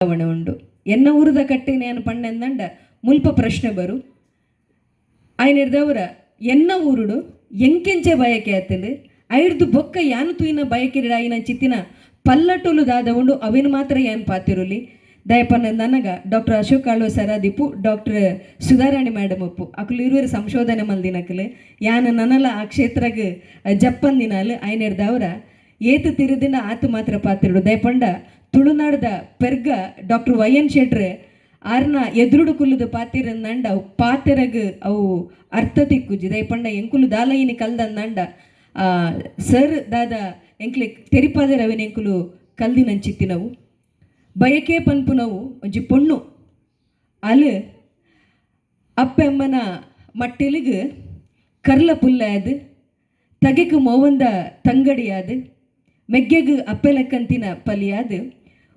ಅವಣ ಉಂಡು ಎನ್ನ ಊರದ ಕಟ್ಟೆನೆ ಅನ್ ಪಣ್ಣೆಂದಂಡ ಮುಲ್ಪ ಪ್ರಶ್ನೆ ಬರು ಆಯ್ನಿಡ್ದವರ ಎನ್ನ ಊರುಡು ಎಂಕೆಂಚೆ ಬಯಕೆ ಆತಂದು ಐಡ್ದು ಬೊಕ್ಕ ಯಾನು ತೂಯಿನ ಬಯಕೆರಿಡ ಆಯ್ನ ಚಿತ್ತಿನ ಪಲ್ಲಟೊಲು ದಾದ ಉಂಡು ಅವೇನು ಮಾತ್ರ ಯಾನ್ ಪಾತಿರುಲಿ ದಯಪನ್ನ ನನಗ ಡಾಕ್ಟರ್ ಅಶೋಕ್ ಆಳ್ವ ಸರಾದಿಪ್ಪು ಡಾಕ್ಟರ್ ಸುಧಾರಾಣಿ ಮೇಡಮ್ ಅಪ್ಪು ಅಕಲು ಇರುವರು ಸಂಶೋಧನೆ ಮಲ್ದಿನಕಲು ಯಾನ ನನಲ ಆ ಕ್ಷೇತ್ರಗ್ ಜಪ್ಪಂದಿನಾಲು ಆಯ್ನಿಡ್ದವರ ಏತು ತಿರುದಿನ ಆತು ಮಾತ್ರ ಪಾತಿರುಡು ದಯಪಂಡ ತುಳುನಾಡದ ಪೆರ್ಗ ಡಾಕ್ಟರ್ ವೈ.ಎನ್. ಶೆಟ್ರೆ ಆರ್ನ ಎದುರುಡು ಕುಲ್ಲುದು ಪಾತಿರಂದಂಡ ಅವು ಪಾತೆರಗ್ ಅವು ಅರ್ಥ ತಿಕ್ಕುಜಿ ದಯಪಂಡ ಎಂಕುಲು ದಾಲಯಿನಿ ಕಲ್ದಂದಂಡ ಸರ್ ದಾದ ಎಂಕ್ಲೆ ತೆರಿಪಾದೆ ರವಿನ ಎಂಕುಲು ಕಲ್ದಿನಂಚಿತ್ತಿನವು ಬಯಕೆ ಪನ್ಪುನವು ಒಂಜಿ ಪೊಣ್ಣು ಅಲ್ ಅಪ್ಪೆಮ್ಮನ ಮಟ್ಟಿಲಿಗ್ ಕರ್ಲ ಪುಲ್ಲಾದ್ ತಗೆಕ್ ಮೋವಂದ ತಂಗಡಿಯಾದ್ ಮೆಗ್ಗೆಗ್ ಅಪ್ಪೆಲೆಕ್ಕಂತಿನ ಪಲಿಯಾದ್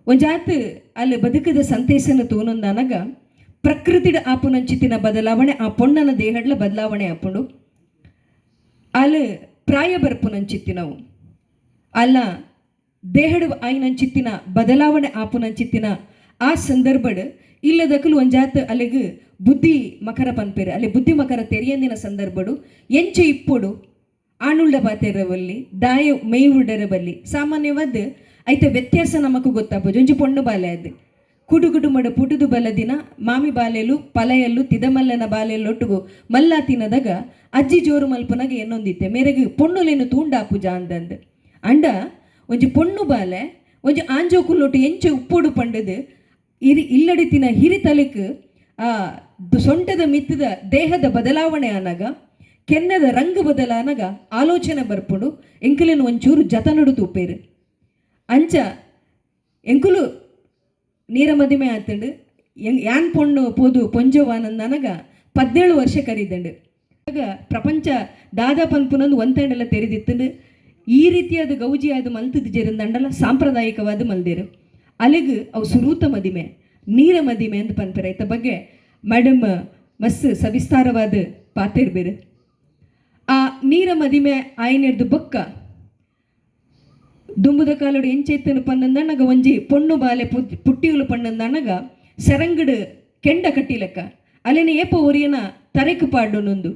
ಒಂಜಾತ್ ಅಲ್ಲಿ ಬದುಕದ ಸಂತೇಸನ ತೂನೊಂದನಗ ಪ್ರಕೃತಿಡ ಆಪುನಂಚಿತ್ತಿನ ಬದಲಾವಣೆ ಆ ಪೊಣ್ಣನ ದೇಹಡ್ಲ ಬದಲಾವಣೆ ಆಪುಂಡು ಅಲ್ಲಿ ಪ್ರಾಯ ಬರ್ಪುನಂಚಿತ್ತಿನವು ಅಲ್ಲ ದೇಹಡು ಆಯ್ನಂಚಿತ್ತಿನ ಬದಲಾವಣೆ ಆಪುನಂಚಿತ್ತಿನ ಆ ಸಂದರ್ಭಡ್ ಇಲ್ಲದಕ್ಕಲು ಒಂಜಾತ್ ಅಲ್ಲಿಗ್ ಬುದ್ಧಿ ಮಕರ ಪನ್ಪೇರು ಅಲ್ಲಿ ಬುದ್ಧಿ ಮಕರ ತೆರಿಯಂದಿನ ಸಂದರ್ಭಡು ಎಂಚೆ ಇಪ್ಪುಡು ಆಣುಳ್ಳ ಬಾತೆರವಲ್ಲಿ ದಾಯ ಮೇವುಡರ ಬಲ್ಲಿ ಸಾಮಾನ್ಯವಾದ ಐತೆ ವ್ಯತ್ಯಾಸ ನಮಕು ಗೊತ್ತಾಗ್ಬೋದು ಒಂಜಿ ಪೊಣ್ಣು ಬಾಲೆ ಅದು ಕುಡುಗುಡು ಮಡ ಪುಟುದು ಬಲದಿನ ಮಾಮಿ ಬಾಲೆಲು ಪಲೆಯಲ್ಲು ತಿದಮಲ್ಲನ ಬಾಲೆಯಲ್ಲೊಟ್ಟುಗು ಮಲ್ಲ ತಿನ್ನದಾಗ ಅಜ್ಜಿ ಜೋರು ಮಲ್ಪನಾಗ ಏನೊಂದಿತ್ತೆ ಮೇರೆಗೆ ಪೊಣ್ಣುಲೇನು ತೂಂಡಾಪುಜ ಅಂದಂದು ಅಂಡ ಒಂಜಿ ಪೊಣ್ಣು ಬಾಲೆ ಒಂಜಿ ಆಂಜೋಕುಲ್ಲೊಟ್ಟು ಎಂಚೆ ಉಪ್ಪೊಡು ಪಂಡದು ಇಲ್ಲಡಿತಿನ ಹಿರಿ ತಲೆಕ್ ಆ ಸೊಂಟದ ಮಿತ್ತದ ದೇಹದ ಬದಲಾವಣೆ ಆನಾಗ ಕೆನ್ನದ ರಂಗು ಬದಲಾನಾಗ ಆಲೋಚನೆ ಬರ್ಪುಂಡು ಎಂಕುಲೇನು ಒಂಚೂರು ಜತನುಡು ತೂಪೇರು ಅಂಚ ಎಂಕುಲು ನೀರ ಮದಿಮೆ ಆತಂಡು ಯಾನ್ ಪೊಣ್ಣು ಪೋದು ಪೊಂಜವಾನಂದನಗ 17 ವರ್ಷ ಕರೀದಂಡು ಆಗ ಪ್ರಪಂಚ ದಾದಾ ಪನ್ಪುನೊಂದು ಒಂತಂಡೆಲ್ಲ ತೆರೆದಿತ್ತಂಡು ಈ ರೀತಿಯಾದ ಗೌಜಿಯಾದ ಮಲ್ತದ ಜೇರಂದಂಡಲ್ಲ ಸಾಂಪ್ರದಾಯಿಕವಾದ ಮಲ್ದೇರು ಅಲೆಗ್ ಅವು ಸುರೂತ ಮದಿಮೆ ನೀರ ಮದಿಮೆ ಅಂತ ಪನ್ಪೇರು ಐತ ಬಗ್ಗೆ ಮೇಡಮ್ ಮಸ್ತ್ ಸವಿಸ್ತಾರವಾದ ಪಾತಿರ್ಬೇರು ಆ ನೀರ ಮದಿಮೆ ಆಯ್ನೆಡ್ದು ಬೊಕ್ಕ ದುಂಬುದ ಕಾಲಡು ಎಂಚೆತ್ತನು ಪನ್ನಂದಣ್ಣಗ ಒಂಜಿ ಪೊಣ್ಣು ಬಾಲೆ ಪುಟ್ಟಿಯುಲು ಪಣ್ಣಂದಣ್ಣಗ ಸೆರಂಗಡು ಕೆಂಡ ಕಟ್ಟಿಲೆಕ್ಕ ಅಲ್ಲೇನೆ ಏಪ ಒರಿಯನ ತರೆಕು ಪಾಡೊನೊಂದು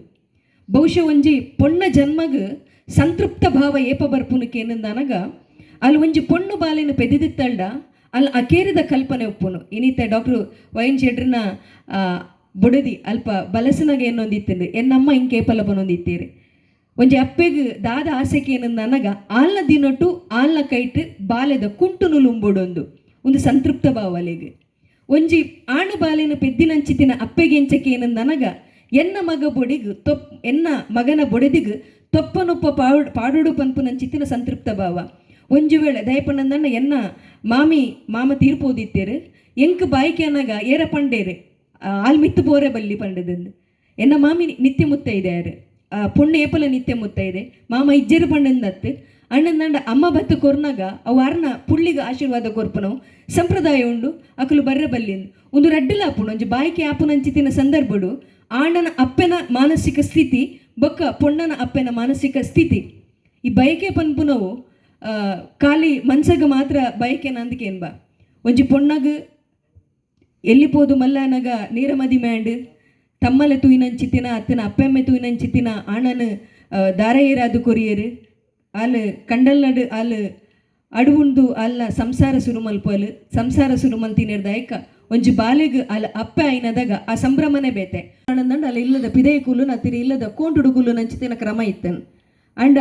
ಬಹುಶಃ ಒಂಜಿ ಪೊಣ್ಣ ಜನ್ಮಗ್ ಸಂತೃಪ್ತ ಭಾವ ಏಪ ಬರ್ಪುನಕೇನಂದನಗ ಅಲ್ಲಿ ಒಂಜಿ ಪೊಣ್ಣು ಬಾಲೆನು ಪೆದಿದಿತ್ತಲ್ಡ ಅಲ್ಲಿ ಅಕೇರಿದ ಕಲ್ಪನೆ ಒಪ್ಪುನು ಇನ್ನಿತ ಡಾಕ್ಟರ್ ವೈ.ಎನ್. ಶೆಟ್ರನ ಬುಡದಿ ಅಲ್ಪ ಬಲಸನಾಗ ಏನೊಂದಿತ್ತಂದು ಎನ್ನಮ್ಮ ಹಿಂಗೆ ಕೇಪಲ ಬನೊಂದಿತ್ತೀರಿ ಒಂಜಿ ಅಪ್ಪೆಗ್ ದಾದ ಆಸೆಗೆ ಏನಂದನಗ ಆಲ್ನ ದಿನೊಟ್ಟು ಆಲ್ನ ಕೈಟ್ ಬಾಲೆದ ಕುಂಟು ನುಲುಂಬೊಡೊಂದು ಒಂದು ಸಂತೃಪ್ತ ಭಾವ ಅಲೆಗ್ ಒಂಜಿ ಆಣು ಬಾಲೆನ ಪೆದ್ದಿನಂಚಿತಿನ ಅಪ್ಪೆಗೆ ಎಂಚಕ್ಕೆ ಏನಂದನಗ ಎನ್ನ ಮಗ ಬೊಡಿಗ್ ಎನ್ನ ಮಗನ ಬೊಡೆದಿಗ್ ತೊಪ್ಪನೊಪ್ಪ ಪಾಡುಡು ಪನ್ಪುನಂಚಿತ್ತಿನ ಸಂತೃಪ್ತ ಭಾವ ಒಂಜು ವೇಳೆ ದಯಪಣ್ಣಂದಣ್ಣ ಎನ್ನ ಮಾಮ ತೀರ್ಪೋದಿತ್ತೇರು ಎಂಕ್ ಬಾಯ್ಕೆ ಅನ್ನಗ ಏರ ಪಂಡೇರು ಆಲ್ ಮಿತ್ತು ಬೋರೆ ಬಲ್ಲಿ ಪಂಡದಂದು ಎನ್ನ ಮಾಮಿ ನಿತ್ಯ ಮುತ್ತ ಇದೆ ಯಾರು ಪೊಣ್ಣು ಏಪಲ ನಿತ್ಯ ಮುತ್ತ ಇದೆ ಮಾಮ ಇಜ್ಜರು ಪಂಡಂದತ್ತು ಅಣ್ಣಂದಂಡ ಅಮ್ಮ ಬತ್ತು ಕೊರ್ನಾಗ ಅವು ಅರ್ನ ಪುಳ್ಳಿಗೆ ಆಶೀರ್ವಾದ ಕೊರ್ಪನವು ಸಂಪ್ರದಾಯ ಉಂಡು ಅಕಲು ಬರ್ರ ಬಲ್ಲಿಂದು ಒಂದು ರಡ್ಡಲ ಆಪುಣ ಒಂಜಿ ಬಾಯ್ಕೆ ಆಪುನಂಚಿತಿನ ಸಂದರ್ಭಡು ಆಂಡನ ಅಪ್ಪೆನ ಮಾನಸಿಕ ಸ್ಥಿತಿ ಬೊಕ್ಕ ಪೊಣ್ಣನ ಅಪ್ಪೆನ ಮಾನಸಿಕ ಸ್ಥಿತಿ ಈ ಬಯಕೆ ಪನ್ಪುನವು ಖಾಲಿ ಮನ್ಸಗ ಮಾತ್ರ ಬಯಕೆನ ಅಂದಕೇನ್ ಬಾ ಒಂಜಿ ಪೊಣ್ಣಗ ಎಲ್ಲಿ ಪೋದು ಮಲ್ಲನಗ ನೀರ ಮದಿಮ್ಯಾಂಡ್ ತಮ್ಮಲೆ ತೂಯಿನಂಚಿತ್ತಿನ ಅತ್ತನ ಅಪ್ಪೆಮ್ಮೆ ತೂಯಿನಂಚಿತ್ತಿನ ಆಣನ ದಾರ ಏರಾದು ಕೊರಿಯರು ಅಲ್ಲಿ ಕಂಡಲ್ನಡು ಅಲ್ಲಿ ಅಡುವುಂಡು ಅಲ್ಲ ಸಂಸಾರ ಸುರು ಮಲ್ಪಲು ಸಂಸಾರ ಸುರು ಮಲ್ತಿನಿರ್ದಾಯ್ಕ ಒಂಜಿ ಬಾಲೆಗ್ ಅಲ್ಲಿ ಅಪ್ಪೆ ಆಯ್ನದಾಗ ಆ ಸಂಭ್ರಮನೆ ಬೇತೆ ಆನಂದಂಡ ಅಲ್ಲಿ ಇಲ್ಲದ ಪಿದೆಯ ಕೂಲು ನತ್ತಿರಿ ಇಲ್ಲದ ಕೋಂಟುಡು ಕೂಲು ನಂಚಿತ್ತಿನ ಕ್ರಮ ಇತ್ತನು ಅಂಡ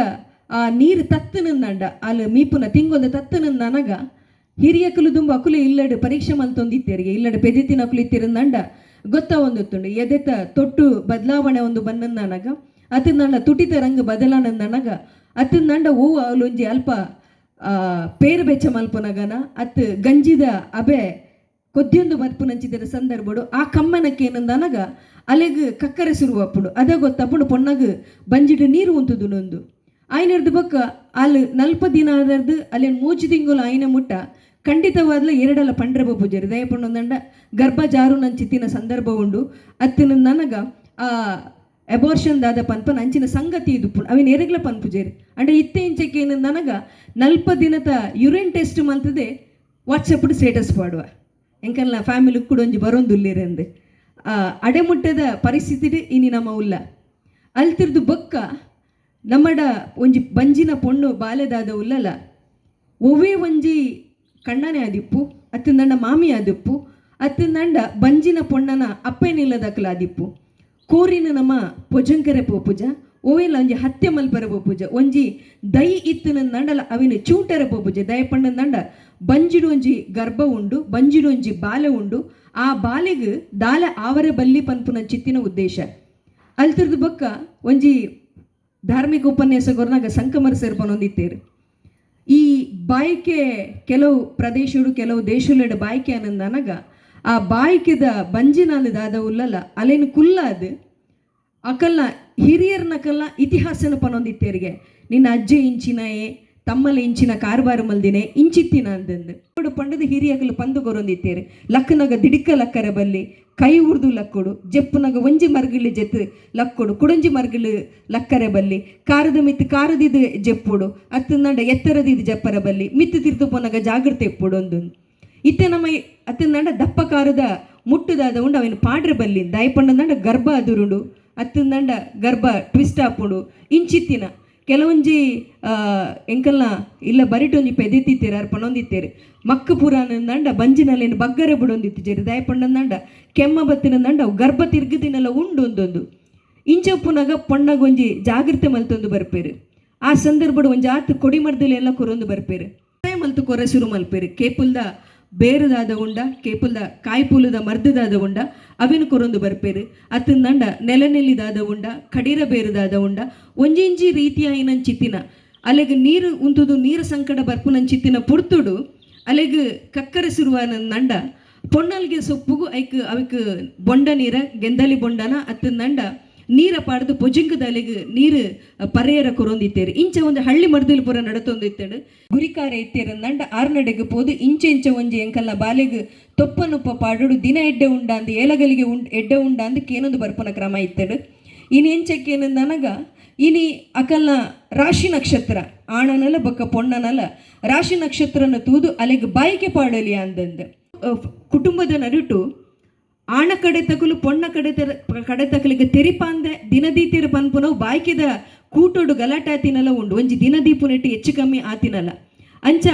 ಆ ನೀರು ತತ್ತನಂದಂಡ ಅಲ್ಲಿ ಮೀಪುನ ತಿಂಗೊಂದು ತತ್ತನಂದನಗ ಹಿರಿಯಕಲು ದುಂಬ ಅಕುಲೆ ಇಲ್ಲಡು ಪರೀಕ್ಷೆ ಮಲ್ತೊಂದಿತ್ತೇರಿಗೆ ಇಲ್ಲಡು ಪೆದಿತ್ತಿನ ಅಕುಲು ಇತ್ತಿರಂದಂಡ ಗೊತ್ತ ಒಂದೊತ್ತುಂಡು ಎದೆತ ತೊಟ್ಟು ಬದಲಾವಣೆ ಒಂದು ಬಂದಂದನಗ ಅತ್ತಂದಂಡ ತುಟಿತ ರಂಗ ಬದಲಾನಂದನಗ ಅತ್ತಂದಂಡ ಹೂವು ಅವಲೊಂಜಿ ಅಲ್ಪ ಪೇರು ಬೆಚ್ಚ ಮಲ್ಪುನಗನ ಅತ್ ಗಂಜಿದ ಅಬೆ ಕೊದ್ದಿಯೊಂದು ಮಲ್ಪುನಂಚಿದ ಸಂದರ್ಭಡು ಆ ಕಮ್ಮನಕ್ಕೆ ಏನಂದನಗ ಅಲೆಗ್ ಕಕ್ಕರೆ ಸುರುವಪ್ಪುಡು ಅದ ಗೊತ್ತಪ್ಪುಡು ಪೊಣ್ಣಗ ಬಂಜಿಡು ನೀರು ಉಂತುದು ನೊಂದು ಆಯ್ನರ್ದು ಬೊಕ್ಕ ಅಲ್ಲಿ 40 ದಿನ ಆದರ್ದು ಅಲ್ಲಿ 3 ತಿಂಗಳು ಆಯ್ನ ಮುಟ್ಟ ಖಂಡಿತವಾದ್ಲ ಎರಡಲ್ಲ ಪಂಡ್ರಬ ಪೂಜಾರಿ ದಯಪಣ್ಣೊಂದಂಡ ಗರ್ಭ ಜಾರು ನಂಚಿತ್ತಿನ ಸಂದರ್ಭ ಉಂಡು ಅತ್ತಿನ ನನಗ ಆ ಅಬೋರ್ಷನ್ ದಾದ ಪನ್ಪನ ಅಂಚಿನ ಸಂಗತಿ ಇದು ಅವಿನ ಎರೆಗ್ಲ ಪನ್ಪುಜೇರಿ ಅಂಡ ಇತ್ತೆ ಇಂಚಕ್ಕೆ ಏನು ನನಗ 40 ದಿನದ ಯೂರಿನ್ ಟೆಸ್ಟ್ ಮಂತದೆ ವಾಟ್ಸಪ್ ಸ್ಟೇಟಸ್ ಪಾಡುವ ಎಂಕಲ್ನ ಫ್ಯಾಮಿಲಿ ಕೂಡ ಒಂಜಿ ಬರೋಂದುಲ್ಲೇರೆಂದು ಅಡೆಮುಟ್ಟದ ಪರಿಸ್ಥಿತಿ ಇನಿ ನಮ್ಮ ಉಲ್ಲ ಅಲ್ತಿರ್ದು ಬೊಕ್ಕ ನಮ್ಮಡ ಒಂಜಿ ಬಂಜಿನ ಪೊಣ್ಣು ಬಾಲೆದಾದ ಉಲ್ಲಲ ಒವ್ವೇ ಒಂಜಿ ಕಣ್ಣನೆ ಆದಿಪ್ಪು ಅತ್ತಂದಂಡ ಮಾಮಿ ಆದಿಪ್ಪು ಅತ್ತಂದಂಡ ಬಂಜಿನ ಪೊಣ್ಣನ ಅಪ್ಪೇನಿಲ್ಲದಕ್ಕಲ ಆದಿಪ್ಪು ಕೋರಿನ ನಮ್ಮ ಪೊಜಂಕರೆ ಪೋಪುಜ ಓವೆಲ್ಲ ಒಂಜಿ ಹತ್ಯೆ ಮಲ್ಪರೆ ಪೋಪುಜ ಒಂಜಿ ದೈ ಇತ್ತನ ನಂಡಲ ಅವಿನ ಚೂಟರೆ ಪೋಪುಜ ದಯ ಪಂಡ ನಂಡ ಬಂಜಿಡು ಒಂಜಿ ಗರ್ಭ ಉಂಡು ಬಂಜಿಡು ಒಂಜಿ ಬಾಲೆ ಉಂಡು ಆ ಬಾಲೆಗ್ ದಾಲ ಆವರೆ ಬಲ್ಲಿ ಪನ್ಪುನ ಚಿತ್ತಿನ ಉದ್ದೇಶ ಅಲ್ತಿರ್ದು ಬೊಕ್ಕ ಒಂಜಿ ಧಾರ್ಮಿಕ ಉಪನ್ಯಾಸಗೊರ್ನಾಗ ಸಂಕಮರ ಸೇರ್ಪನೊಂದಿತ್ತೇರು ಈ ಬಾಯ್ಕೆ ಕೆಲವು ಪ್ರದೇಶಡು ಕೆಲವು ದೇಶಲೆಡ ಬಾಯ್ಕೆ ಅನ್ನಂದನಗ ಆ ಬಾಯ್ಕೆದ ಬಂಜಿನಾಲದಾದ ಉಲ್ಲಲ ಅಲೇನು ಕುಲ್ಲಾದ ಅಕಲ್ನ ಹಿರಿಯರ್ನಕಲ್ನ ಇತಿಹಾಸನ ಪನೊಂದಿತ್ತೇರಿಗೆ ನಿನ್ನ ಅಜ್ಜೆ ಇಂಚಿನಯೇ ತಮ್ಮಲ ಇಂಚಿನ ಕಾರ್ಬಾರ ಮಲ್ದಿನೆ ಇಂಚಿತ್ತಿನ ಅಂದಂದು ಪಂಡದ ಹಿರಿಯಕಲು ಪಂದು ಗೊರೊಂದಿತ್ತೇರು ಲಕ್ಕನಗ ದಿಡಿಕ್ಕ ಲಕ್ಕರ ಬಲ್ಲಿ ಕೈ ಉರ್ದು ಲಕ್ಕೊಡು ಜಪ್ಪುನಗ ಒಂಜಿ ಮರ್ಗಿಳಿ ಜೆತ್ತು ಲಕ್ಕೊಡು ಕುಡಂಜಿ ಮರ್ಗಿಳು ಲಕ್ಕರೆ ಬಲ್ಲಿ ಕಾರದ ಮಿತ್ತು ಕಾರದಿದು ಜೆಪ್ಪುಡು ಅತ್ತಂದಂಡ ಎತ್ತರದಿದು ಜಪ್ಪರ ಬಲ್ಲಿ ಮಿತ್ತು ತಿರ್ತು ಪೊನಗ ಜಾಗ್ರತೆ ಎಪ್ಪುಡು ಒಂದು ಇತ್ತೆ ನಮ್ಮ ಅತ್ತಂದಂಡ ದಪ್ಪ ಕಾರದ ಮುಟ್ಟುದಾದ ಉಂಡು ಅವನು ಪಾಡ್ರೆ ಬಲ್ಲಿ ದಯಪಂಡಂದಂಡ ಗರ್ಭ ಅದುರುಂಡು ಅತ್ತಂದಂಡ ಗರ್ಭ ಟ್ವಿಸ್ಟ್ ಹಾಪುಡು ಇಂಚಿತ್ತಿನ ಕೆಲವೊಂಜಿ ಎಂಕಲ್ನ ಇಲ್ಲ ಬರಿಟೊಂಜಿ ಪೆದೆತ್ತಿತ್ತೇರು ಅರ್ಪಣೊಂದಿತ್ತೇರು ಮಕ್ಕ ಪುರಾಣಂದಂಡ ಬಂಜಿನಲ್ಲೇನು ಬಗ್ಗರೆ ಬಿಡೊಂದಿತ್ತಿಜೇರು ದಯಪಂಡಂದಂಡ ಕೆಮ್ಮ ಬತ್ತಿನಂದಂಡ ಅವು ಗರ್ಭ ತಿರ್ಗದಿನೆಲ್ಲ ಉಂಡು ಒಂದೊಂದು ಇಂಚಪ್ಪುನಾಗ ಪೊಣ್ಣಗೊಂಜಿ ಜಾಗ್ರತೆ ಮಲ್ತೊಂದು ಬರ್ಪೇರು ಆ ಸಂದರ್ಭಡು ಒಂಜಿ ಆತು ಕೊಡಿ ಮರ್ದಲ್ಲಿ ಎಲ್ಲ ಕೊರೊಂದು ಬರ್ಪೇರು ಮಲ್ತು ಕೊರೆ ಶುರು ಮಲ್ಪೇರು ಕೇಪುಲ್ದ ಬೇರುದಾದ ಉಂಡ ಕೇಪುಲ್ದ ಕಾಯ್ಪುಲದ ಮರ್ದದಾದ ಉಂಡ ಅವೇನು ಕೊರೊಂದು ಬರ್ಪೇರು ಅತ್ತಂದಂಡ ನೆಲನೆಲ್ಲಿದಾದ ಉಂಡ ಕಡೀರ ಬೇರುದಾದ ಉಂಡ ಒಂಜಿಂಜಿ ರೀತಿಯ ಏನನ್ ಚಿತ್ತಿನ ಅಲೆಗ್ ನೀರು ಉಂತುದು ನೀರು ಸಂಕಟ ಬರ್ಪುನನ್ ಚಿತ್ತಿನ ಪುಡ್ತುಡು ಅಲೆಗ್ ಕಕ್ಕರ ಸುರುವಾನಂದ ಪೊಣ್ಣಲ್ಗೆ ಸೊಪ್ಪುಗು ಐಕ್ ಅವಕ್ ಬೊಂಡ ನೀರ ಗೆಂದಲಿ ಬೊಂಡನ ಅತ್ತಂದಂಡ ನೀರ ಪಾಡ್ದು ಪೊಜಿಂಕದಲೆಗ್ ನೀರು ಪರೆಯರ ಕೊರೊಂದಿತ್ತೇರು ಇಂಚ ಒಂದು ಹಳ್ಳಿ ಮರ್ದಲ್ಲಿ ಪುರ ನಡತೊಂದಿತ್ತೇಡು ಗುರಿಕಾರ ಇತ್ತೇರಂದಂಡ ಆರ್ನಡೆಗೆ ಪೋದು ಇಂಚೆ ಒಂಜಿ ಎಂಕಲ್ನ ಬಾಲೆಗ್ ತೊಪ್ಪನುಪ್ಪ ಪಾಡೋಡು ದಿನ ಎಡ್ಡೆ ಉಂಡ ಅಂದು ಏಲಗಲಿಗೆ ಎಡ್ಡೆ ಉಂಡ ಅಂದು ಕೇನೊಂದು ಬರ್ಪನ ಕ್ರಮ ಇತ್ತೇಡು ಇನ್ನು ಎಂಚಕ್ಕೇನು ನನಗ ಇನಿ ಅಕಲ್ನ ರಾಶಿ ನಕ್ಷತ್ರ ಆಣನಲ್ಲ ಬೊಕ್ಕ ಪೊಣ್ಣನಲ್ಲ ರಾಶಿ ನಕ್ಷತ್ರನ ತೂದು ಅಲೆಗ್ ಬಾಯಿಗೆ ಪಾಡಲಿ ಅಂದಂದು ಕುಟುಂಬದ ನಡುಟು ಆಣ ಕಡೆ ತಕಲು ಪೊಣ್ಣ ಕಡೆ ತಕಲಿಗೆ ತೆರಿಪಾಂದೆ ದಿನದೀತಿರ ಪನ್ಪುನವು ಬಾಯ್ಕೆದ ಕೂಟೋಡು ಗಲಾಟಾತಿನಲ್ಲ ಉಂಡು ಒಂಜಿ ದಿನದೀಪು ನೆಟ್ಟು ಹೆಚ್ಚು ಕಮ್ಮಿ ಆತಿನಲ್ಲ ಅಂಚ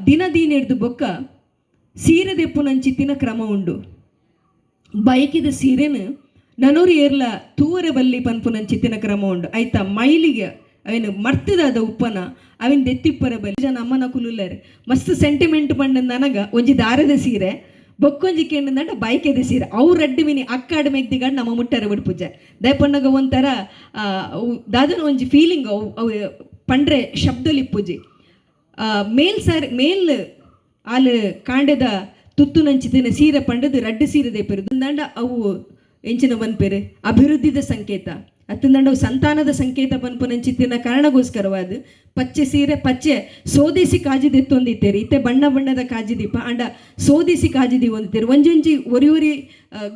ದಿನದೀನೆಡ್ದು ಬೊಕ್ಕ ಸೀರೆ ದೆಪ್ಪುನಂಚಿತ್ತಿನ ಕ್ರಮ ಉಂಡು ಬೈಕಿದ ಸೀರೆನು ನನೂರು ಏರ್ಲ ತೂವರೆ ಬಲ್ಲಿ ಪನ್ಪುನಂಚಿತ್ತಿನ ಕ್ರಮ ಉಂಡು ಆಯ್ತಾ ಮೈಲಿಗೆ ಅವೇನು ಮರ್ತದಾದ ಉಪ್ಪನ ಅವಿನ ದೆತ್ತಿಪ್ಪರ ಬಲ್ಲಿ ಜನ ಅಮ್ಮನ ಕುಲುಲ್ಲರೆ ಮಸ್ತ್ ಸೆಂಟಿಮೆಂಟ್ ಪಂಡ ನನಗ ಒಂಜಿ ದಾರದ ಸೀರೆ ಬೊಕ್ಕೊಂಜಿ ಕೇಂದ್ರಂಡ ಬೈಕೆದ ಸೀರೆ ಅವ್ರು ಅಡ್ಡು ಮಿನಿ ಅಕ್ಕಾಡ ಮೆಗ್ದಿಗಾಡ್ ನಮ್ಮ ಮುಟ್ಟರೆ ಬಿಡ್ಪುಜ ದಯಪಣ್ಣಗ ಒಂಥರ ದಾದನ ಒಂಜಿ ಫೀಲಿಂಗ್ ಅವು ಪಂಡ್ರೆ ಶಬ್ದಲಿಪ್ಪುಜಿ ಮೇಲ್ ಆಲ್ ಕಾಂಡೆದ ತುತ್ತು ನಂಚಿತಿನ ಸೀರೆ ಪಂಡದು ರಡ್ಡು ಸೀರೆ ದೇಪೇರು ದಂಡ ಅವು ಎಂಚಿನ ಬನ್ಪೇರು ಅಭಿವೃದ್ಧಿದ ಸಂಕೇತ ಅತ್ತಂದಂಡ ಸಂತಾನದ ಸಂಕೇತ ಪನ್ಪುನಂಚಿತ್ತಿನ ಕಾರಣಗೋಸ್ಕರವಾದ ಪಚ್ಚೆ ಸೀರೆ ಪಚ್ಚೆ ಸೋದೇಸಿ ಕಾಜಿದೆತ್ತೊಂದಿತ್ತೇರು ಇತ್ತೆ ಬಣ್ಣ ಬಣ್ಣದ ಕಾಜಿದೀಪ ಅಂಡ ಸೋದೇಸಿ ಕಾಜಿದಿ ಒಂದಿತ್ತೇರು ಒಂಜೊಂಜಿ ಒರಿ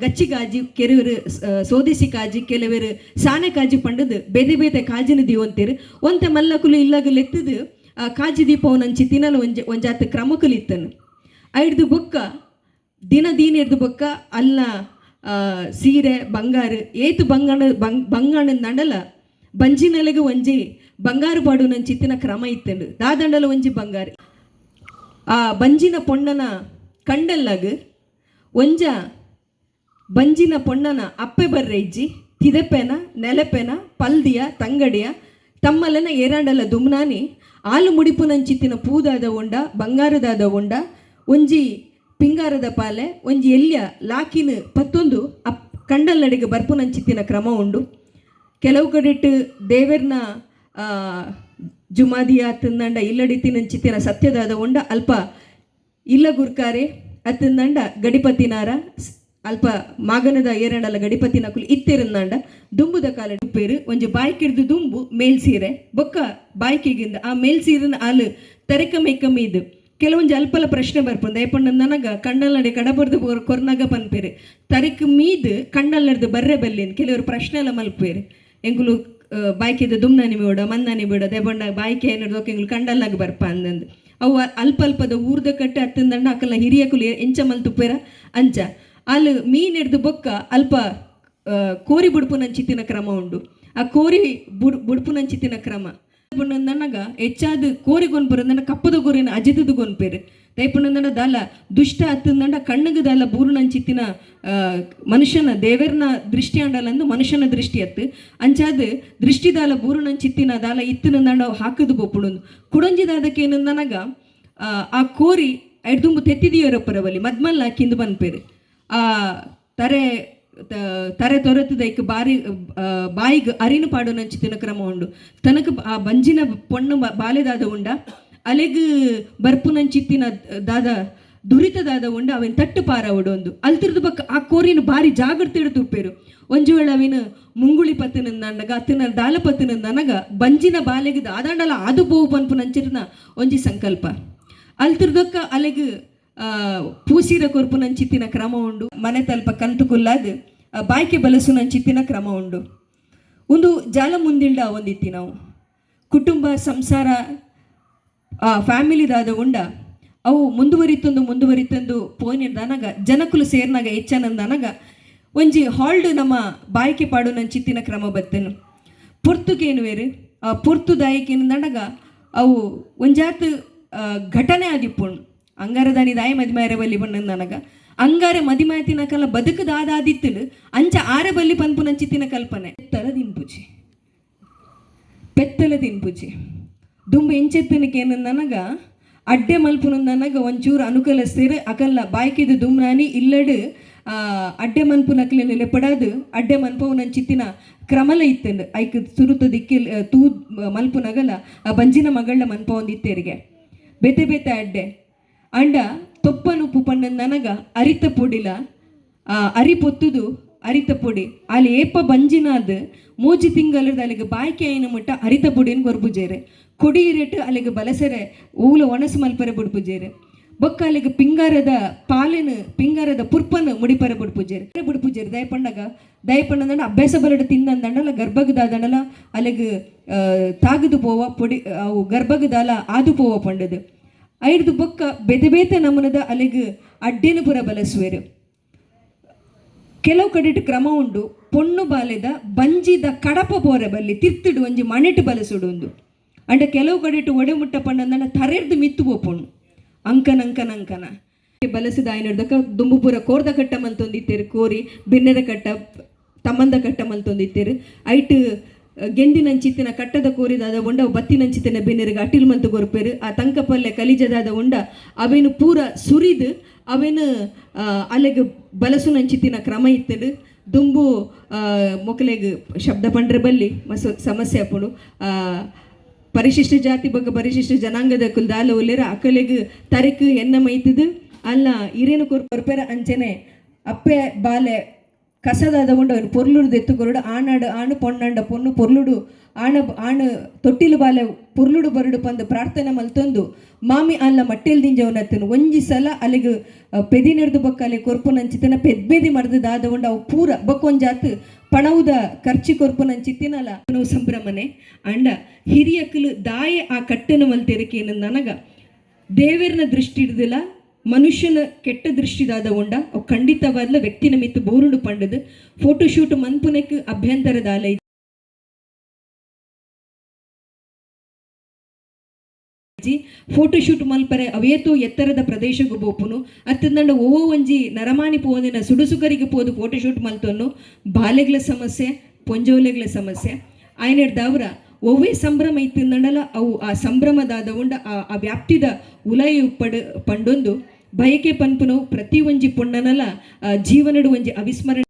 ಗಚ್ಚಿ ಕಾಜಿ ಕೆಲವರು ಸೋದೇಸಿ ಕಾಜಿ ಕೆಲವರು ಸಾನೆ ಕಾಜಿ ಪಂಡದು ಬೇದೆ ಬೇದೆ ಕಾಜಿನ ದೀವಂತೇರು ಒಂತೆ ಮಲ್ಲಕುಲು ಇಲ್ಲಗಲು ಎತ್ತದು ಕಾಜಿ ದೀಪವನಂಚಿ ತಿನ್ನಲು ಒಂಜಾತ ಕ್ರಮಕುಲು ಇತ್ತನು ಐಡ್ದು ಬೊಕ್ಕ ದಿನ ಹಿಡ್ದು ಬೊಕ್ಕ ಅಲ್ಲ ಸೀರೆ ಬಂಗಾರು ಏತು ಬಂಗಾಣ ನಂಡಲ ಬಂಜಿನಲೆಗೆ ಒಂಜಿ ಬಂಗಾರು ಪಾಡು ನನ್ನ ಚಿತ್ತಿನ ಕ್ರಮ ಇತ್ತಂಡು ದಾದಂಡಲ ಒಂಜಿ ಬಂಗಾರು ಆ ಬಂಜಿನ ಪೊಣ್ಣನ ಕಂಡಲ್ಲಾಗ ಒಂಜ ಬಂಜಿನ ಪೊಣ್ಣನ ಅಪ್ಪೆ ಬರ್ರೆ ಇಜ್ಜಿ ತಿದೆಪೆನ ನೆಲಪೆನ ಪಲ್ದಿಯ ತಂಗಡಿಯ ತಮ್ಮಲನ ಏರಾಂಡಲ ದುಮ್ನಾನಿ ಆಲು ಮುಡಿಪು ನಂಚಿತ್ತಿನ ಪೂದಾದ ಉಂಡ ಬಂಗಾರದಾದ ಉಂಡ ಒಂಜಿ ಪಿಂಗಾರದ ಪಾಲೆ ಒಂಜಿ ಎಲ್ಯ ಲಾಕಿನ ಪತ್ತೊಂದು ಕಂಡಲ್ನಡೆಗೆ ಬರ್ಪು ನಂಚಿತ್ತಿನ ಕ್ರಮ ಉಂಡು ಕೆಲವು ಕಡೆಟ್ಟು ದೇವೆರ್ನ ಜುಮಾದಿಯ ತಿಂದಂಡ ಇಲ್ಲಡಿತಿ ನಂಚಿತ್ತಿನ ಸತ್ಯದಾದ ಉಂಡ ಅಲ್ಪ ಇಲ್ಲ ಗುರ್ಕಾರೆ ಅತ್ತಿಂದಂಡ ಗಡಿಪತಿನಾರ ಅಲ್ಪ ಮಾಗನದ ಏರಂಡಲ ಗಡಿಪತಿನ ಕುಲು ಇತ್ತೆರಂದಾಂಡ ದುಂಬುದ ಕಾಲ ಡುಪ್ಪೇರು ಒಂಜಿ ಬಾಯ್ಕಿಡ್ದು ದುಂಬು ಮೇಲ್ ಸೀರೆ ಬೊಕ್ಕ ಬಾಯ್ಕಿಗಿಂದ ಆ ಮೇಲ್ ಸೀರೆನ ಆಲು ತೆರೆಕಮ್ಮೆ ಕಮ್ಮಿ ಇದು ಕೆಲವೊಂದು ಅಲ್ಪಲ ಪ್ರಶ್ನೆ ಬರ್ಪಂದು ದಯಪಂಡ ನನಗ ಕಣ್ಣಲ್ ನಡೆ ಕಡಬರ್ದು ಕೊರ್ನಾಗ ಪನ್ಪೇರು ತರಿಕ್ ಮೀದು ಕಣ್ಣಲ್ ನಡೆದು ಬರ್ರೆ ಬಲ್ಲಿನ್ ಕೆಲವರು ಪ್ರಶ್ನೆ ಎಲ್ಲ ಮಲ್ಪೇರು ಎಂಗುಲು ಬಾಯ್ಕಿದ ದುಮ್ನಾನಿ ಬೇಡ ಮನ್ನಾನಿ ಬೇಡ ದಯಪಂಡ ಬಾಯ್ಕೆ ಏನಿಡ್ದು ಎಂಗುಲು ಕಂಡಲ್ನಾಗ ಬರ್ಪ ಅಂದಂದು ಅವು ಅಲ್ಪ ಅಲ್ಪದ ಊರ್ದ ಕಟ್ಟೆ ಹತ್ತಂದಂಡ ಅಕಲ್ನ ಹಿರಿಯಕುಲು ಎಂಚ ಮಲ್ತುಪ್ಪೇರ ಅಂಚ ಅಲ್ಲಿ ಮೀನ್ ಹಿಡ್ದು ಬೊಕ್ಕ ಅಲ್ಪ ಕೋರಿ ಬುಡ್ಪುನಂಚಿತ್ತಿನ ಕ್ರಮ ಉಂಡು. ಆ ಕೋರಿ ಬುಡ್ಪುನಂಚಿತ್ತಿನ ಕ್ರಮ ನನಗ ಹೆಚ್ಚಾದ ಕೋರಿಗೊಂದು ಬರೋದಂಡ ಕಪ್ಪದ ಗೋರಿನ ಅಜಿತದ ಗೊಂಪೇರು ದಯಪುನಂದನ ದಾಲ ದುಷ್ಟ ಹತ್ತಂದಂಡ ಕಣ್ಣಗ ದಾಲ ಬೂರುನಂಚಿತ್ತಿನ ಮನುಷ್ಯನ ದೇವರ್ನ ದೃಷ್ಟಿ ಅಂಡಲಂದು ಮನುಷ್ಯನ ದೃಷ್ಟಿ ಹತ್ತು ಅಂಚಾದ ದೃಷ್ಟಿ ದಾಲ ಬೂರುನಂಚಿತ್ತಿನ ದಾಲ ಇತ್ತಿನಂದಂಡ ಹಾಕದು ಬೊಪ್ಪುಡು ಕುಡಂಜಿದಾದಕ್ಕೆ ನನಗ ಆ ಕೋರಿ ಎಡ್ದುಂಬು ತೆತ್ತಿದಿಯೋರಪ್ಪರವಲ್ಲಿ ಮದ್ಮಲ್ಲ ಹಾಕಿಂದು ಬಂದ್ಪೇರು ಆ ತರೆ ತೊರೆತದೈಕ್ ಬಾಯಿಗೆ ಅರಿನು ಪಾಡೋನಂಚಿತ್ತಿನ ಕ್ರಮ ಉಂಡು ತನಕ ಆ ಬಂಜಿನ ಪೊಣ್ಣು ಬಾಲೆದಾದ ಉಂಡ ಅಲೆಗ್ ಬರ್ಪುನಂಚಿತ್ತಿನ ದಾದ ದುರಿತದಾದ ಉಂಡ ಅವನ್ ತಟ್ಟು ಪಾರ ಉಡೊಂದು ಅಲ್ತಿರ್ದು ಬಕ್ಕ ಆ ಕೋರಿನ ಬಾರಿ ಜಾಗ್ರತೆ ಹಿಡಿದು ಉಪ್ಪೇರು ಒಂಜು ವೇಳೆ ಅವಿನ ಮುಂಗುಳಿ ಪತ್ತಿನಂದಾಗ ಅತ್ತಿನ ದಾಲ ಪತ್ತಿನಂದನಗ ಬಂಜಿನ ಬಾಲೆಗ್ ಆದಾಂಡಲ ಆದು ಬೋವು ಪನ್ಪುನಂಚಿರ್ನ ಒಂಜಿ ಸಂಕಲ್ಪ ಅಲ್ತಿರ್ದಕ್ಕ ಅಲೆಗ್ ಪೂಸಿರ ಕೊರ್ಪುನಂಚಿತ್ತಿನ ಕ್ರಮ ಉಂಡು ಮನೆ ತಲ್ಪ ಕಂತು ಕುಲ್ಲಾದ್ ಬಾಯ್ಕೆ ಬಲಸುನಂಚಿತ್ತಿನ ಕ್ರಮ ಉಂಡು ಒಂದು ಜಾಲ ಮುಂದಿಲ್ಡ ಒಂದಿತ್ತಿ ನಾವು ಕುಟುಂಬ ಸಂಸಾರ ಫ್ಯಾಮಿಲಿದಾದ ಉಂಡ ಅವು ಮುಂದುವರಿತಂದು ಪೋನಿರ್ದನಗ ಜನಕುಲು ಸೇರ್ನಾಗ ಹೆಚ್ಚನಂದನಗ ಒಂಜಿ ಹಾಲ್ಡ್ ನಮ್ಮ ಬಾಯ್ಕೆ ಪಾಡುನಂಚಿತ್ತಿನ ಕ್ರಮ ಬತ್ತೇನು ಪೊರ್ತುಗೇನು ಬೇರೆ ಪೊರ್ತು ದಾಯಕೇನಂದನಗ ಅವು ಒಂಜಾತ್ ಘಟನೆ ಆದಿಪ್ಪುಂಡು ಅಂಗಾರದಾನಿ ದಾಯ ಮದಿಮಾಯರ ಬಲ್ಲಿ ಬಣ್ಣ ನನಗ ಅಂಗಾರ ಮದಿಮಾಯತಿನಕಲ್ಲ ಬದುಕದಾದಿತ್ತಲು ಅಂಚ ಆರ ಬಲ್ಲಿ ಪನ್ಪುನಂಚಿತ್ತಿನ ಕಲ್ಪನೆ ಪೆತ್ತಲ ತಿನ್ಪುಜಿ ದುಂಬ ಎಂಚೆತ್ತನಕೇನು ನನಗ ಅಡ್ಡೆ ಮಲ್ಪುನ ನನಗ ಒಂಚೂರು ಅನುಕೂಲ ಸೇರಿ ಅಕಲ್ಲ ಬಾಯ್ಕಿದು ದುಮ್ನಾನಿ ಇಲ್ಲಡು ಅಡ್ಡೆ ಮನ್ಪುನಕ್ಲೇನು ಲೆಪಡಾದು ಅಡ್ಡೆ ಮನ್ಪವನಂಚಿತ್ತಿನ ಕ್ರಮಲ ಇತ್ತಂದು ಐಕ್ ಸುರುತ ದಿಕ್ಕಿಲ್ ತೂ ಮಲ್ಪುನಗಲ್ಲ ಆ ಬಂಜಿನ ಮಗಳ ಮನ್ಪ ಒಂದಿತ್ತೇರಿಗೆ ಬೇತೆ ಬೇತೆ ಅಡ್ಡೆ ಅಂಡ ತೊಪ್ಪನುಪ್ಪು ಪಣ್ಣ ನನಗ ಅರಿತ ಪೊಡಿಲ ಅರಿ ಪೊತ್ತುದು ಅರಿತ ಪೊಡಿ ಅಲ್ಲಿ ಏಪ ಬಂಜಿನಾದ ಮೂಜಿ ತಿಂಗಳದ ಅಲ್ಲಿಗೆ ಬಾಯ್ಕೆ ಐನ ಮುಟ್ಟ ಅರಿತ ಪೊಡಿನ ಗೊರ್ಬುಜೇರೆ ಕೊಡಿ ಇರೇಟ್ ಅಲ್ಲಿಗೆ ಬಲಸೆರೆ ಊಲ ಒಣಸು ಮಲ್ಪರೆ ಬುಡ್ಪುಜೇರೆ ಬೊಕ್ಕ ಅಲ್ಲಿಗೆ ಪಿಂಗಾರದ ಪುರ್ಪನ್ ಮುಡಿಪರೆ ಬುಡ್ಪುಜೇರೆ ದಯಪಣ್ಣಂದ ಅಭ್ಯಾಸ ಬಲಡ ತಿಂದಂದಲ್ಲ ಗರ್ಭಗದಾದಂಡಲ ಅಲ್ಲಿಗೆ ತಾಗದು ಪೋವ ಪೊಡಿ ಅವು ಗರ್ಭಗದಾಲ ಆದು ಪೋವ ಪಂಡದು ಐಡ್ದು ಬೊಕ್ಕ ಬೇತೆ ನಮನದ ಅಲೆಗ್ ಅಡ್ಡೆನು ಪುರ ಬಲಸುವೆರು ಕೆಲವು ಕಡೆಟ್ ಕ್ರಮ ಉಂಡು ಪೊಣ್ಣು ಬಾಲೆದ ಬಂಜಿದ ಕಡಪ ಪೋರೆ ಬಲ್ಲಿ ತಿರ್ತಿಡು ಒಂಜಿ ಮನೆಟ್ ಬಲಸುಡು ಒಂದು ಅಂಡ ಕೆಲವು ಕಡೆಟ್ ಒಡೆ ಮುಟ್ಟ ಪಂಡ ತರೆರ್ದು ಮಿತ್ತು ಪೋಪುಣ್ಣು ಅಂಕನ ಬಲಸಿದ ಆಯ್ನಡ್ದಕ್ಕ ದುಂಬು ಪೂರ ಕೋರ್ದ ಕಟ್ಟ ಮಲ್ತೊಂದಿತ್ತೇರು ಕೋರಿ ಬೆನ್ನೆದ ಕಟ್ಟ ತಮ್ಮಂದ ಕಟ್ಟ ಮಲ್ತೊಂದಿತ್ತೇರು ಐಟ್ ಗೆಂದಿನಂಚಿತ್ತಿನ ಕಟ್ಟದ ಕೋರಿದಾದ ಉಂಡ ಬತ್ತಿನಂಚಿತ್ತಿನ ಬೆನ್ನೆರಿಗೆ ಅಟಿಲ್ ಮಲ್ತು ಗೊರ್ಪೇರು ಆ ತಂಕಪಲ್ಲೆ ಕಲಿಜದಾದ ಉಂಡ ಅವೇನು ಪೂರ ಸುರಿದು ಅವೇನು ಅಲೆಗೆ ಬಲಸುನಂಚಿತ್ತಿನ ಕ್ರಮ ಇತ್ತಡು ದುಂಬು ಮೊಕಲೆಗ್ ಶಬ್ದ ಪಂಡ್ರೆ ಬಲ್ಲಿ ಸಮಸ್ಯೆ ಅಪ್ಪುಡು ಪರಿಶಿಷ್ಟ ಜಾತಿ ಬಗ್ಗೆ ಪರಿಶಿಷ್ಟ ಜನಾಂಗದ ಕುಲ್ದಾಲ ಒಲ್ಲೆರ ಅಕಲೆಗ್ ತರೆಕ್ ಎನ್ನ ಮೈತದು ಅಲ್ಲ ಹಿರೇನು ಕೊರ್ಪೇರ ಅಂಚನೆ ಅಪ್ಪೆ ಬಾಲೆ ಕಸದಾದ ಉಂಡು ಅವನು ಪೊರ್ಲುಡು ಎತ್ತುಕೊರಡು ಆಣು ಪೊಣ್ಣಂಡ ಪೊಣ್ಣು ಪೊರ್ಲುಡು ಆಣು ತೊಟ್ಟಿಲು ಬಾಲೆ ಪೊರ್ಲುಡು ಬರಡು ಪಂದು ಪ್ರಾರ್ಥನೆ ಮಲ್ತೊಂದು ಮಾಮಿ ಅಲ್ಲ ಮಟ್ಟೆಲ್ ದಿಂಜವನತ್ತನು ಒಂಜಿ ಸಲ ಅಲ್ಲಿಗೆ ಪೆದಿನೆಡ್ದು ಬೊಕ್ಕ ಅಲ್ಲಿ ಕೊರ್ಪುನಂಚಿತ್ತನ ಪೆದ್ಬೇದಿ ಮರ್ದದಾದ ಉಂಡು ಅವು ಪೂರ ಬೊಕ್ಕೊಂಜಾತ್ ಪಣವುದ ಖರ್ಚಿ ಕೊರ್ಪುನಂಚಿತ್ತಿನಲ್ಲ ಸಂಭ್ರಮನೆ ಅಂಡ ಹಿರಿಯಕ್ಕಲು ದಾಯೆ ಆ ಕಟ್ಟೆನ ಮಲ್ತೆರಕೇನು ನನಗ ದೇವರನ ದೃಷ್ಟಿ ಹಿಡ್ದಿಲ್ಲ ಮನುಷ್ಯನ ಕೆಟ್ಟ ದೃಷ್ಟಿದಾದ ಉಂಡ ಅವು ಖಂಡಿತವಾದ್ಲ ವ್ಯಕ್ತಿನ ಮಿತ್ತು ಬೋರುಡು ಪಂಡದು ಫೋಟೋಶೂಟ್ ಮನ್ಪುನಕ್ ಅಭ್ಯಂತರದಾಲ ಫೋಟೋಶೂಟ್ ಮಲ್ಪರೆ ಅವೇತೋ ಎತ್ತರದ ಪ್ರದೇಶಗೂ ಬೋಪುನು ಅತ್ತಂದಂಡ ಓವೋ ಒಂಜಿ ನರಮಾನಿ ಪೋದಿನ ಸುಡುಸುಕರಿಗೆ ಪೋದು ಫೋಟೋಶೂಟ್ ಮಲ್ತೊನ್ನು ಬಾಲೆಗ್ಲ ಸಮಸ್ಯೆ ಪೊಂಜೋಲೆಗ್ಲ ಸಮಸ್ಯೆ ಆಯ್ನೆಡ್ದವ್ರ ಒವ್ವೇ ಸಂಭ್ರಮ ಇತ್ತಿಂದಲ್ಲ ಅವು ಆ ಸಂಭ್ರಮದಾದ ಉಂಡ ಆ ವ್ಯಾಪ್ತಿದ ಉಲಯ ಪಂಡೊಂದು ಬಯಕೆ ಪನ್ಪುನವು ಪ್ರತಿ ಒಂಜಿ ಪೊಣ್ಣನಲ ಜೀವನಡು ಒಂಜಿ ಅವಿಸ್ಮರಣ